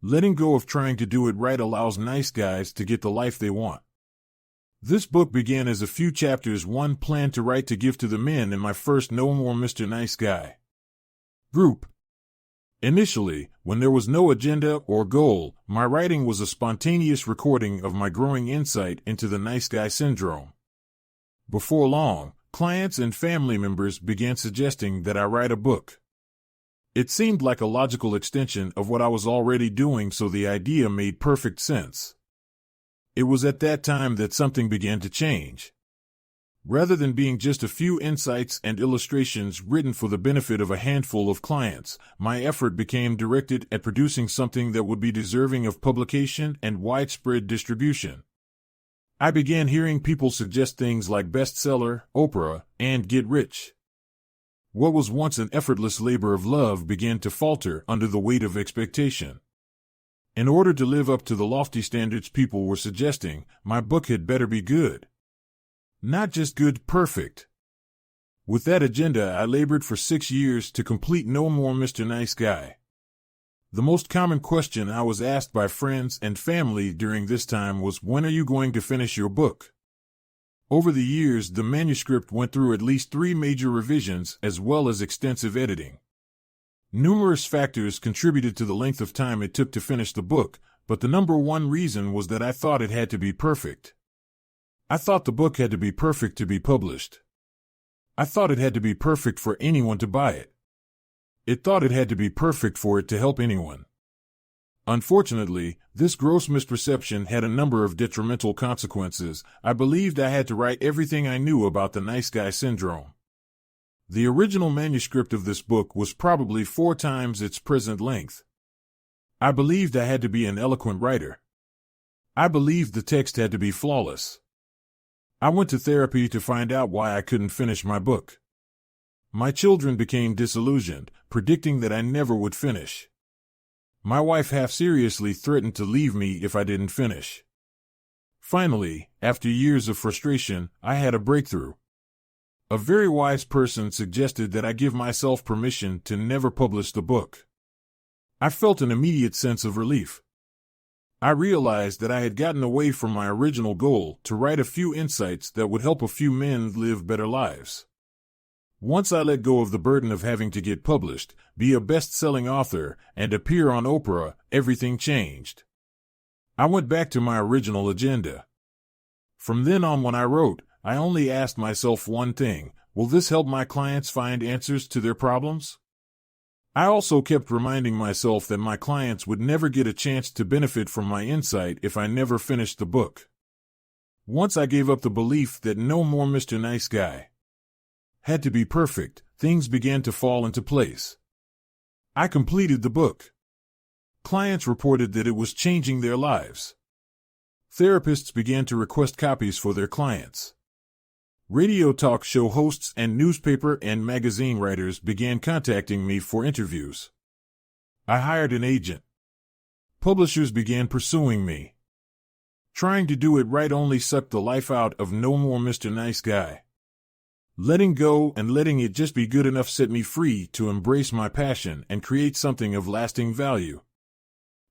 Letting go of trying to do it right allows nice guys to get the life they want. This book began as a few chapters one planned to write to give to the men in my first No More Mr. Nice Guy group. Initially, when there was no agenda or goal, my writing was a spontaneous recording of my growing insight into the nice guy syndrome. Before long, clients and family members began suggesting that I write a book. It seemed like a logical extension of what I was already doing, so the idea made perfect sense. It was at that time that something began to change. Rather than being just a few insights and illustrations written for the benefit of a handful of clients, my effort became directed at producing something that would be deserving of publication and widespread distribution. I began hearing people suggest things like bestseller, Oprah, and get rich. What was once an effortless labor of love began to falter under the weight of expectation. In order to live up to the lofty standards people were suggesting, my book had better be good. Not just good, perfect. With that agenda, I labored for 6 years to complete No More Mr. Nice Guy. The most common question I was asked by friends and family during this time was, when are you going to finish your book? Over the years, the manuscript went through at least 3 major revisions as well as extensive editing. Numerous factors contributed to the length of time it took to finish the book, but the number one reason was that I thought it had to be perfect. I thought the book had to be perfect to be published. I thought it had to be perfect for anyone to buy it. It thought it had to be perfect for it to help anyone. Unfortunately, this gross misperception had a number of detrimental consequences. I believed I had to write everything I knew about the nice guy syndrome. The original manuscript of this book was probably 4 times its present length. I believed I had to be an eloquent writer. I believed the text had to be flawless. I went to therapy to find out why I couldn't finish my book. My children became disillusioned, predicting that I never would finish. My wife half-seriously threatened to leave me if I didn't finish. Finally, after years of frustration, I had a breakthrough. A very wise person suggested that I give myself permission to never publish the book. I felt an immediate sense of relief. I realized that I had gotten away from my original goal to write a few insights that would help a few men live better lives. Once I let go of the burden of having to get published, be a best-selling author, and appear on Oprah, everything changed. I went back to my original agenda. From then on, when I wrote, I only asked myself one thing: will this help my clients find answers to their problems? I also kept reminding myself that my clients would never get a chance to benefit from my insight if I never finished the book. Once I gave up the belief that No More Mr. Nice Guy had to be perfect, things began to fall into place. I completed the book. Clients reported that it was changing their lives. Therapists began to request copies for their clients. Radio talk show hosts and newspaper and magazine writers began contacting me for interviews. I hired an agent. Publishers began pursuing me. Trying to do it right only sucked the life out of No More Mr. Nice Guy. Letting go and letting it just be good enough set me free to embrace my passion and create something of lasting value.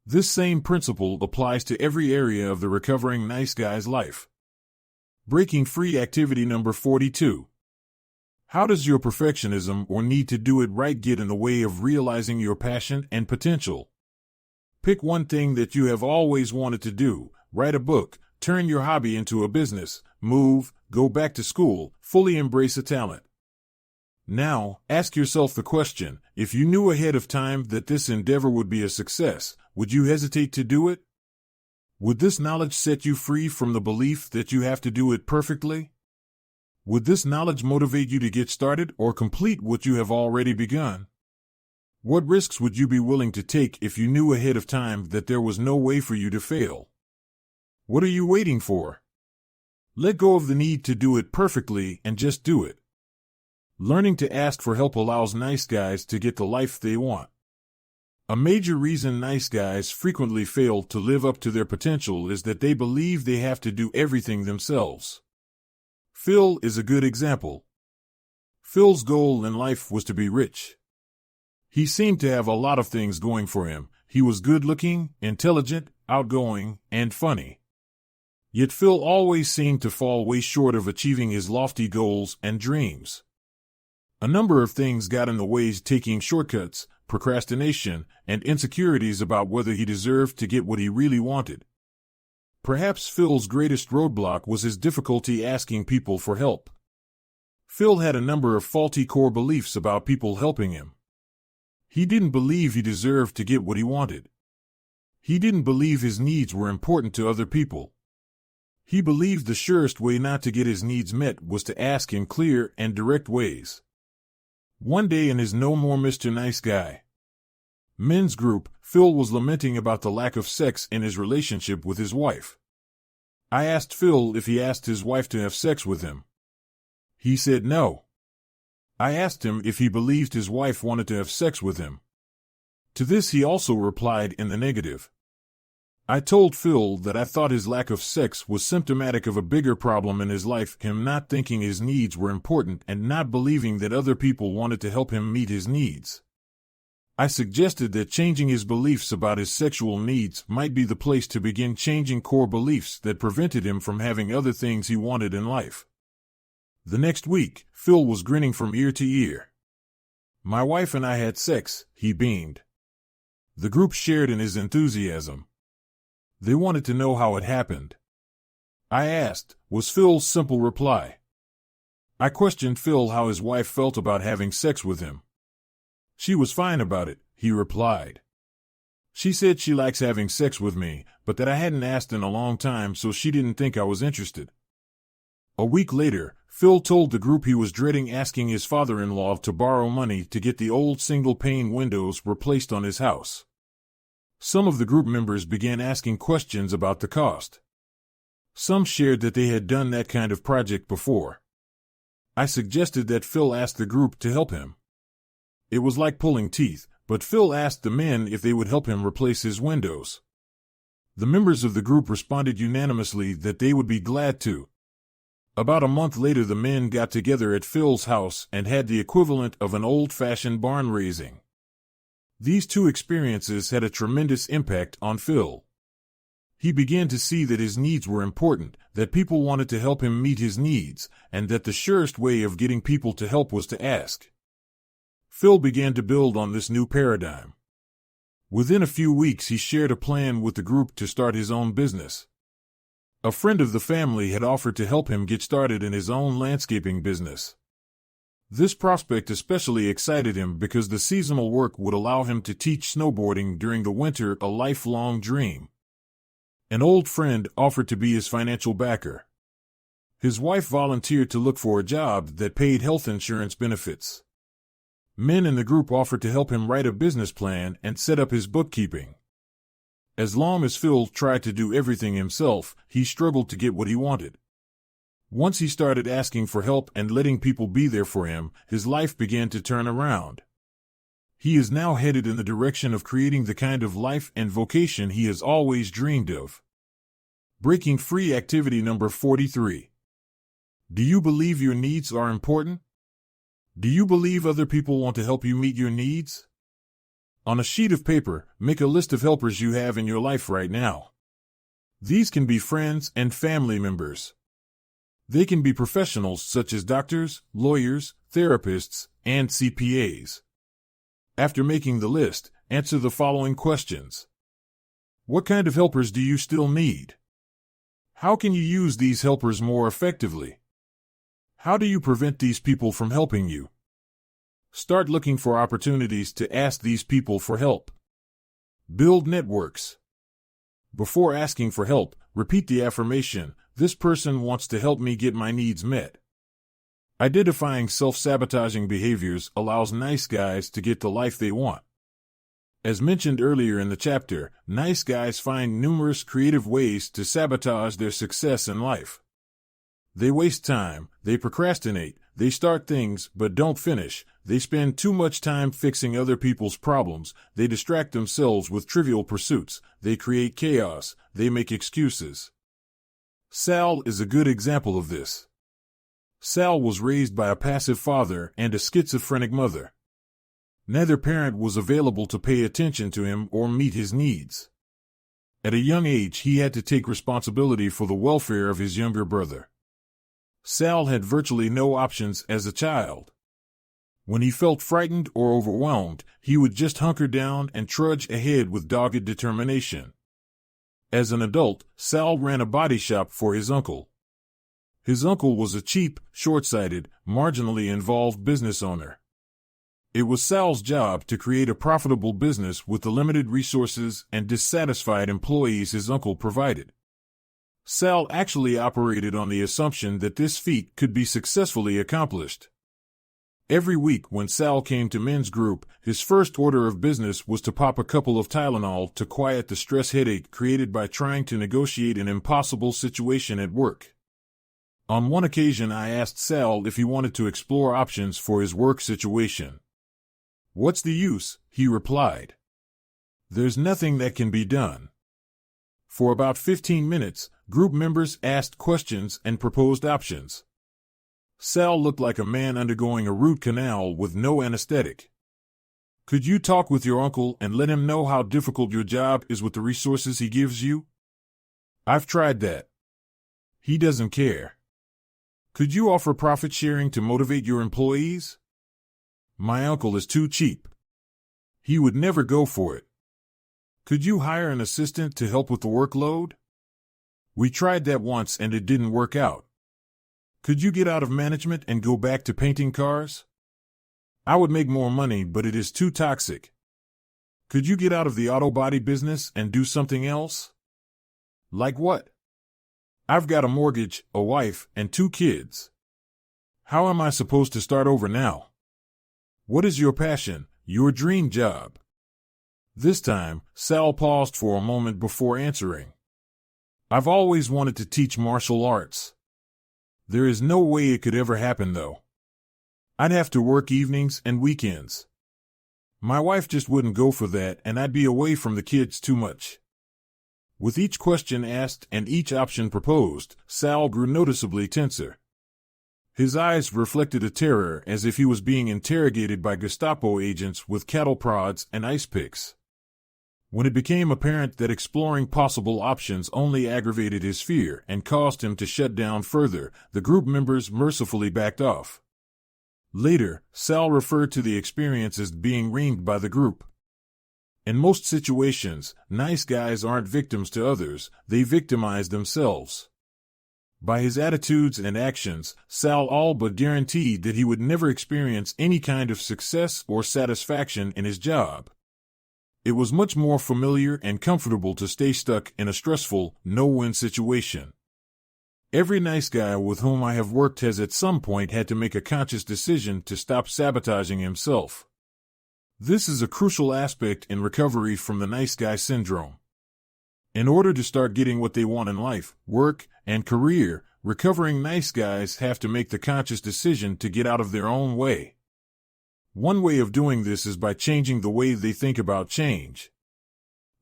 This same principle applies to every area of the recovering nice guy's life. Breaking free activity number 42. How does your perfectionism or need to do it right get in the way of realizing your passion and potential? Pick one thing that you have always wanted to do: write a book, turn your hobby into a business, move, go back to school, fully embrace a talent. Now, ask yourself the question: if you knew ahead of time that this endeavor would be a success, would you hesitate to do it? Would this knowledge set you free from the belief that you have to do it perfectly? Would this knowledge motivate you to get started or complete what you have already begun? What risks would you be willing to take if you knew ahead of time that there was no way for you to fail? What are you waiting for? Let go of the need to do it perfectly and just do it. Learning to ask for help allows nice guys to get the life they want. A major reason nice guys frequently fail to live up to their potential is that they believe they have to do everything themselves. Phil is a good example. Phil's goal in life was to be rich. He seemed to have a lot of things going for him. He was good-looking, intelligent, outgoing, and funny. Yet Phil always seemed to fall way short of achieving his lofty goals and dreams. A number of things got in the way, taking shortcuts, procrastination, and insecurities about whether he deserved to get what he really wanted. Perhaps Phil's greatest roadblock was his difficulty asking people for help. Phil had a number of faulty core beliefs about people helping him. He didn't believe he deserved to get what he wanted. He didn't believe his needs were important to other people. He believed the surest way not to get his needs met was to ask in clear and direct ways. One day in his No More Mr. Nice Guy men's group, Phil was lamenting about the lack of sex in his relationship with his wife. I asked Phil if he asked his wife to have sex with him. He said no. I asked him if he believed his wife wanted to have sex with him. To this he also replied in the negative. I told Phil that I thought his lack of sex was symptomatic of a bigger problem in his life, him not thinking his needs were important and not believing that other people wanted to help him meet his needs. I suggested that changing his beliefs about his sexual needs might be the place to begin changing core beliefs that prevented him from having other things he wanted in life. The next week, Phil was grinning from ear to ear. My wife and I had sex, he beamed. The group shared in his enthusiasm. They wanted to know how it happened. I asked, was Phil's simple reply. I questioned Phil how his wife felt about having sex with him. She was fine about it, he replied. She said she likes having sex with me, but that I hadn't asked in a long time, so she didn't think I was interested. A week later, Phil told the group he was dreading asking his father-in-law to borrow money to get the old single-pane windows replaced on his house. Some of the group members began asking questions about the cost. Some shared that they had done that kind of project before. I suggested that Phil ask the group to help him. It was like pulling teeth, but Phil asked the men if they would help him replace his windows. The members of the group responded unanimously that they would be glad to. About a month later, the men got together at Phil's house and had the equivalent of an old-fashioned barn raising. These two experiences had a tremendous impact on Phil. He began to see that his needs were important, that people wanted to help him meet his needs, and that the surest way of getting people to help was to ask. Phil began to build on this new paradigm. Within a few weeks, he shared a plan with the group to start his own business. A friend of the family had offered to help him get started in his own landscaping business. This prospect especially excited him because the seasonal work would allow him to teach snowboarding during the winter, a lifelong dream. An old friend offered to be his financial backer. His wife volunteered to look for a job that paid health insurance benefits. Men in the group offered to help him write a business plan and set up his bookkeeping. As long as Phil tried to do everything himself, he struggled to get what he wanted. Once he started asking for help and letting people be there for him, his life began to turn around. He is now headed in the direction of creating the kind of life and vocation he has always dreamed of. Breaking Free activity number 43. Do you believe your needs are important? Do you believe other people want to help you meet your needs? On a sheet of paper, make a list of helpers you have in your life right now. These can be friends and family members. They can be professionals such as doctors, lawyers, therapists, and CPAs. After making the list, answer the following questions. What kind of helpers do you still need? How can you use these helpers more effectively? How do you prevent these people from helping you? Start looking for opportunities to ask these people for help. Build networks. Before asking for help, repeat the affirmation, this person wants to help me get my needs met. Identifying self-sabotaging behaviors allows nice guys to get the life they want. As mentioned earlier in the chapter, nice guys find numerous creative ways to sabotage their success in life. They waste time, they procrastinate, they start things but don't finish, they spend too much time fixing other people's problems, they distract themselves with trivial pursuits, they create chaos, they make excuses. Sal is a good example of this. Sal was raised by a passive father and a schizophrenic mother. Neither parent was available to pay attention to him or meet his needs. At a young age, he had to take responsibility for the welfare of his younger brother. Sal had virtually no options as a child. When he felt frightened or overwhelmed, he would just hunker down and trudge ahead with dogged determination. As an adult, Sal ran a body shop for his uncle. His uncle was a cheap, short-sighted, marginally involved business owner. It was Sal's job to create a profitable business with the limited resources and dissatisfied employees his uncle provided. Sal actually operated on the assumption that this feat could be successfully accomplished. Every week when Sal came to men's group, his first order of business was to pop a couple of Tylenol to quiet the stress headache created by trying to negotiate an impossible situation at work. On one occasion, I asked Sal if he wanted to explore options for his work situation. "What's the use?" he replied. "There's nothing that can be done." For about 15 minutes, group members asked questions and proposed options. Sal looked like a man undergoing a root canal with no anesthetic. "Could you talk with your uncle and let him know how difficult your job is with the resources he gives you?" "I've tried that. He doesn't care." "Could you offer profit sharing to motivate your employees?" "My uncle is too cheap. He would never go for it." "Could you hire an assistant to help with the workload?" "We tried that once and it didn't work out." "Could you get out of management and go back to painting cars?" "I would make more money, but it is too toxic." "Could you get out of the auto body business and do something else?" "Like what?" "I've got a mortgage, a wife, and 2 kids. How am I supposed to start over now?" "What is your passion, your dream job?" This time, Sal paused for a moment before answering. "I've always wanted to teach martial arts. There is no way it could ever happen, though. I'd have to work evenings and weekends. My wife just wouldn't go for that, and I'd be away from the kids too much." With each question asked and each option proposed, Sal grew noticeably tenser. His eyes reflected a terror as if he was being interrogated by Gestapo agents with cattle prods and ice picks. When it became apparent that exploring possible options only aggravated his fear and caused him to shut down further, the group members mercifully backed off. Later, Sal referred to the experience as being reamed by the group. In most situations, nice guys aren't victims to others, they victimize themselves. By his attitudes and actions, Sal all but guaranteed that he would never experience any kind of success or satisfaction in his job. It was much more familiar and comfortable to stay stuck in a stressful, no-win situation. Every nice guy with whom I have worked has at some point had to make a conscious decision to stop sabotaging himself. This is a crucial aspect in recovery from the nice guy syndrome. In order to start getting what they want in life, work, and career, recovering nice guys have to make the conscious decision to get out of their own way. One way of doing this is by changing the way they think about change.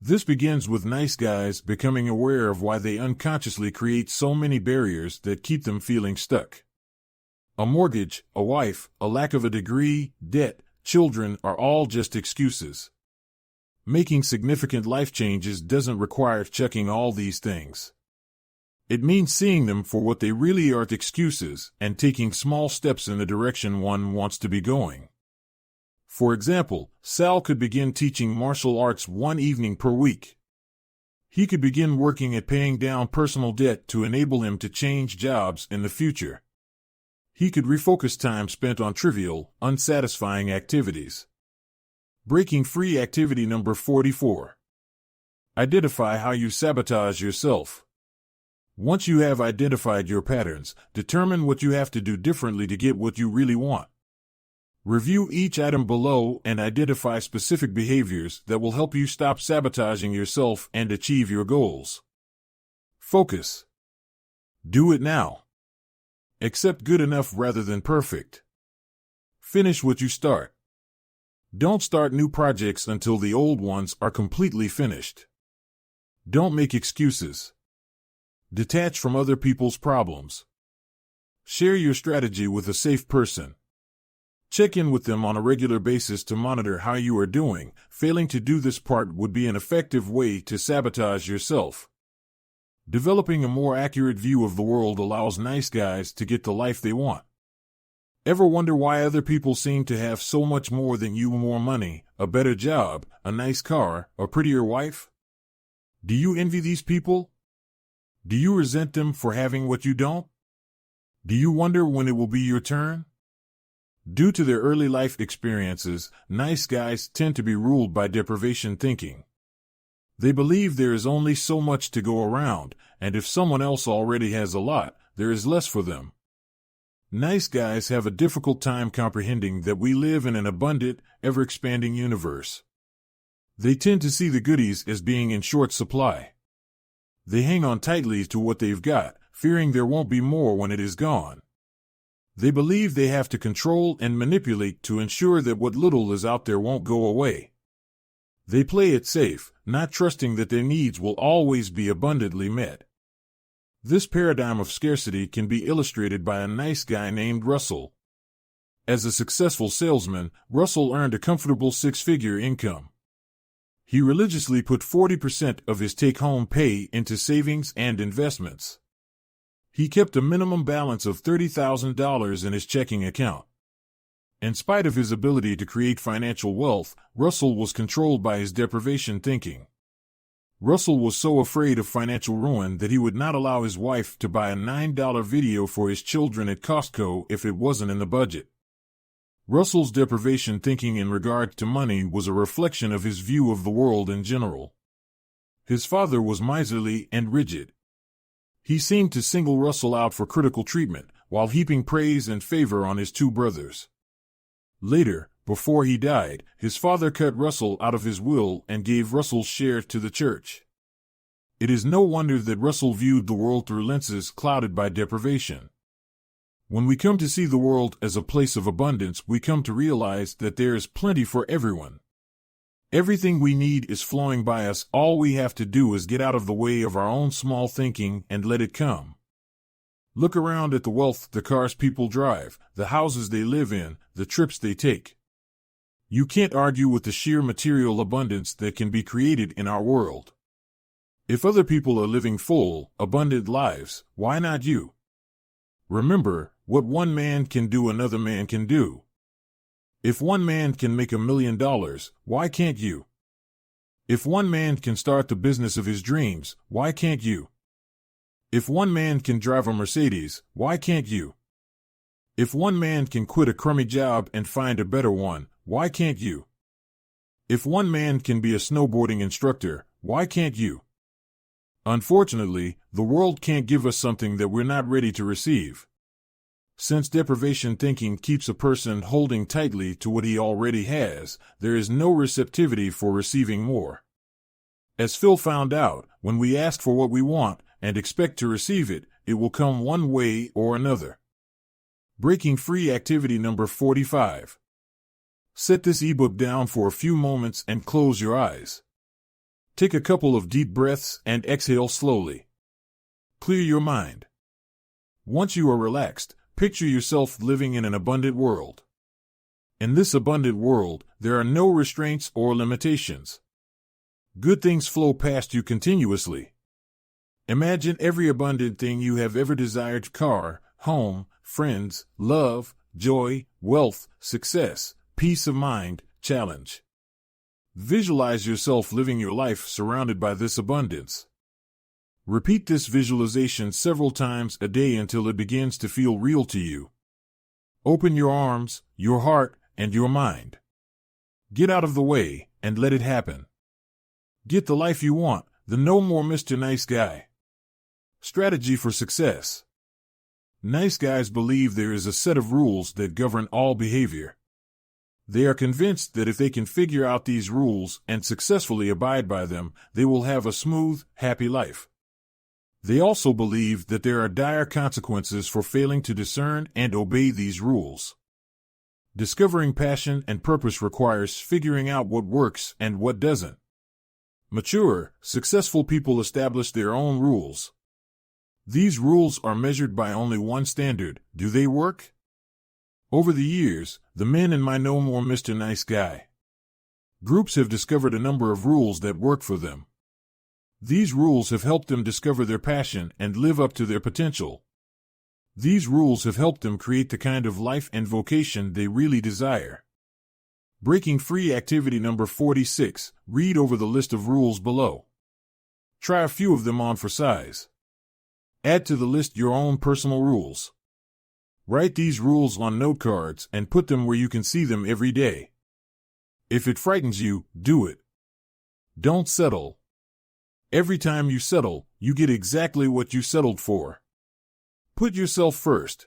This begins with nice guys becoming aware of why they unconsciously create so many barriers that keep them feeling stuck. A mortgage, a wife, a lack of a degree, debt, children are all just excuses. Making significant life changes doesn't require checking all these things. It means seeing them for what they really are, excuses, and taking small steps in the direction one wants to be going. For example, Sal could begin teaching martial arts 1 evening per week. He could begin working at paying down personal debt to enable him to change jobs in the future. He could refocus time spent on trivial, unsatisfying activities. Breaking free activity number 44. Identify how you sabotage yourself. Once you have identified your patterns, determine what you have to do differently to get what you really want. Review each item below and identify specific behaviors that will help you stop sabotaging yourself and achieve your goals. Focus. Do it now. Accept good enough rather than perfect. Finish what you start. Don't start new projects until the old ones are completely finished. Don't make excuses. Detach from other people's problems. Share your strategy with a safe person. Check in with them on a regular basis to monitor how you are doing. Failing to do this part would be an effective way to sabotage yourself. Developing a more accurate view of the world allows nice guys to get the life they want. Ever wonder why other people seem to have so much more than you? More money, a better job, a nice car, a prettier wife? Do you envy these people? Do you resent them for having what you don't? Do you wonder when it will be your turn? Due to their early life experiences, nice guys tend to be ruled by deprivation thinking. They believe there is only so much to go around, and if someone else already has a lot, there is less for them. Nice guys have a difficult time comprehending that we live in an abundant, ever-expanding universe. They tend to see the goodies as being in short supply. They hang on tightly to what they've got, fearing there won't be more when it is gone. They believe they have to control and manipulate to ensure that what little is out there won't go away. They play it safe, not trusting that their needs will always be abundantly met. This paradigm of scarcity can be illustrated by a nice guy named Russell. As a successful salesman, Russell earned a comfortable six-figure income. He religiously put 40% of his take-home pay into savings and investments. He kept a minimum balance of $30,000 in his checking account. In spite of his ability to create financial wealth, Russell was controlled by his deprivation thinking. Russell was so afraid of financial ruin that he would not allow his wife to buy a $9 video for his children at Costco if it wasn't in the budget. Russell's deprivation thinking in regard to money was a reflection of his view of the world in general. His father was miserly and rigid. He seemed to single Russell out for critical treatment, while heaping praise and favor on his two brothers. Later, before he died, his father cut Russell out of his will and gave Russell's share to the church. It is no wonder that Russell viewed the world through lenses clouded by deprivation. When we come to see the world as a place of abundance, we come to realize that there is plenty for everyone. Everything we need is flowing by us. All we have to do is get out of the way of our own small thinking and let it come. Look around at the wealth, the cars people drive, the houses they live in, the trips they take. You can't argue with the sheer material abundance that can be created in our world. If other people are living full, abundant lives, why not you? Remember, what one man can do, another man can do. If one man can make $1 million, why can't you? If one man can start the business of his dreams, why can't you? If one man can drive a Mercedes, why can't you? If one man can quit a crummy job and find a better one, why can't you? If one man can be a snowboarding instructor, why can't you? Unfortunately, the world can't give us something that we're not ready to receive. Since deprivation thinking keeps a person holding tightly to what he already has, there is no receptivity for receiving more. As Phil found out, when we ask for what we want and expect to receive it, it will come one way or another. Breaking Free activity number 45. Set this ebook down for a few moments and close your eyes. Take a couple of deep breaths and exhale slowly. Clear your mind. Once you are relaxed, picture yourself living in an abundant world. In this abundant world, there are no restraints or limitations. Good things flow past you continuously. Imagine every abundant thing you have ever desired: car, home, friends, love, joy, wealth, success, peace of mind, challenge. Visualize yourself living your life surrounded by this abundance. Repeat this visualization several times a day until it begins to feel real to you. Open your arms, your heart, and your mind. Get out of the way and let it happen. Get the life you want, the No More Mr. Nice Guy. Strategy for success. Nice guys believe there is a set of rules that govern all behavior. They are convinced that if they can figure out these rules and successfully abide by them, they will have a smooth, happy life. They also believe that there are dire consequences for failing to discern and obey these rules. Discovering passion and purpose requires figuring out what works and what doesn't. Mature, successful people establish their own rules. These rules are measured by only one standard: do they work? Over the years, the men in my No More Mr. Nice Guy groups have discovered a number of rules that work for them. These rules have helped them discover their passion and live up to their potential. These rules have helped them create the kind of life and vocation they really desire. Breaking Free Activity number 46. Read over the list of rules below. Try a few of them on for size. Add to the list your own personal rules. Write these rules on note cards and put them where you can see them every day. If it frightens you, do it. Don't settle. Every time you settle, you get exactly what you settled for. Put yourself first.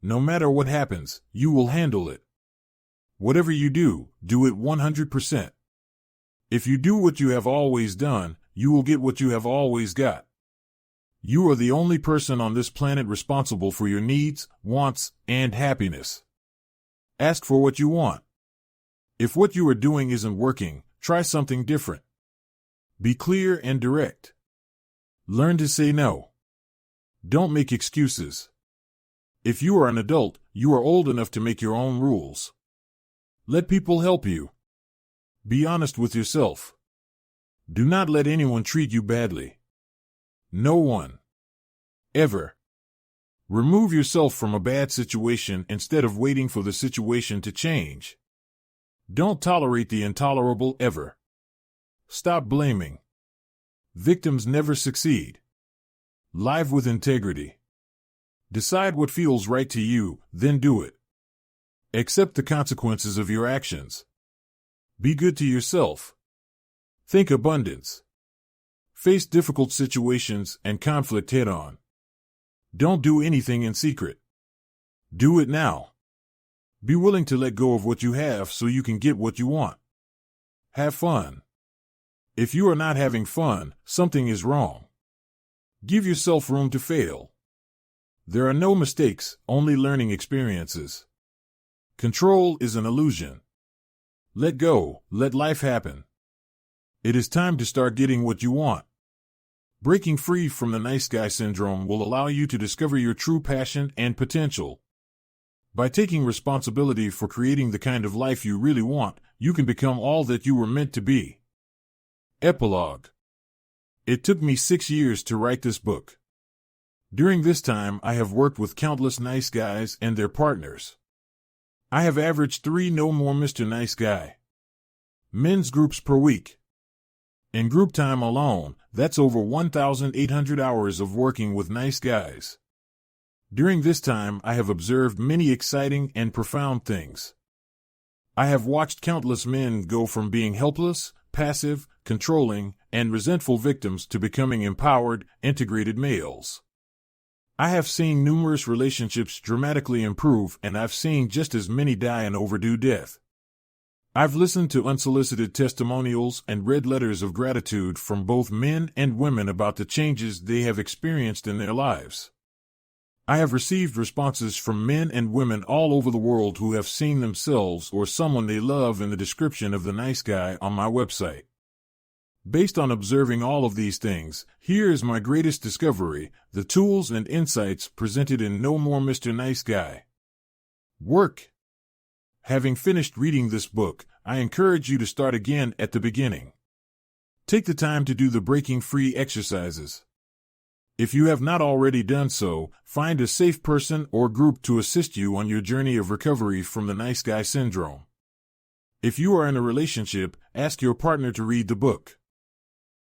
No matter what happens, you will handle it. Whatever you do, do it 100%. If you do what you have always done, you will get what you have always got. You are the only person on this planet responsible for your needs, wants, and happiness. Ask for what you want. If what you are doing isn't working, try something different. Be clear and direct. Learn to say no. Don't make excuses. If you are an adult, you are old enough to make your own rules. Let people help you. Be honest with yourself. Do not let anyone treat you badly. No one. Ever. Remove yourself from a bad situation instead of waiting for the situation to change. Don't tolerate the intolerable ever. Stop blaming. Victims never succeed. Live with integrity. Decide what feels right to you, then do it. Accept the consequences of your actions. Be good to yourself. Think abundance. Face difficult situations and conflict head-on. Don't do anything in secret. Do it now. Be willing to let go of what you have so you can get what you want. Have fun. If you are not having fun, something is wrong. Give yourself room to fail. There are no mistakes, only learning experiences. Control is an illusion. Let go, let life happen. It is time to start getting what you want. Breaking free from the nice guy syndrome will allow you to discover your true passion and potential. By taking responsibility for creating the kind of life you really want, you can become all that you were meant to be. Epilogue. It took me 6 years to write this book. During this time, I have worked with countless nice guys and their partners. I have averaged 3 No More Mr. Nice Guy men's groups per week. In group time alone, that's over 1,800 hours of working with nice guys. During this time, I have observed many exciting and profound things. I have watched countless men go from being helpless, passive, controlling, and resentful victims to becoming empowered, integrated males. I have seen numerous relationships dramatically improve, and I've seen just as many die an overdue death. I've listened to unsolicited testimonials and read letters of gratitude from both men and women about the changes they have experienced in their lives. I have received responses from men and women all over the world who have seen themselves or someone they love in the description of the nice guy on my website. Based on observing all of these things, here is my greatest discovery, the tools and insights presented in No More Mr. Nice Guy. Work. Having finished reading this book, I encourage you to start again at the beginning. Take the time to do the breaking free exercises. If you have not already done so, find a safe person or group to assist you on your journey of recovery from the nice guy syndrome. If you are in a relationship, ask your partner to read the book.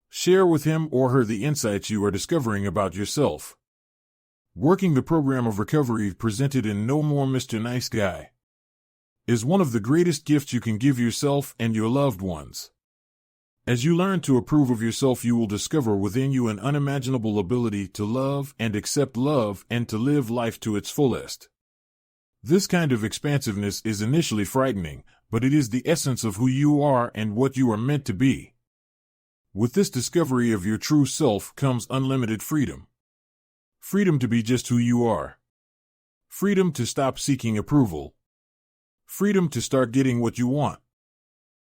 Share with him or her the insights you are discovering about yourself. Working the program of recovery presented in No More Mr. Nice Guy is one of the greatest gifts you can give yourself and your loved ones. As you learn to approve of yourself, you will discover within you an unimaginable ability to love and accept love and to live life to its fullest. This kind of expansiveness is initially frightening, but it is the essence of who you are and what you are meant to be. With this discovery of your true self comes unlimited freedom. Freedom to be just who you are. Freedom to stop seeking approval. Freedom to start getting what you want.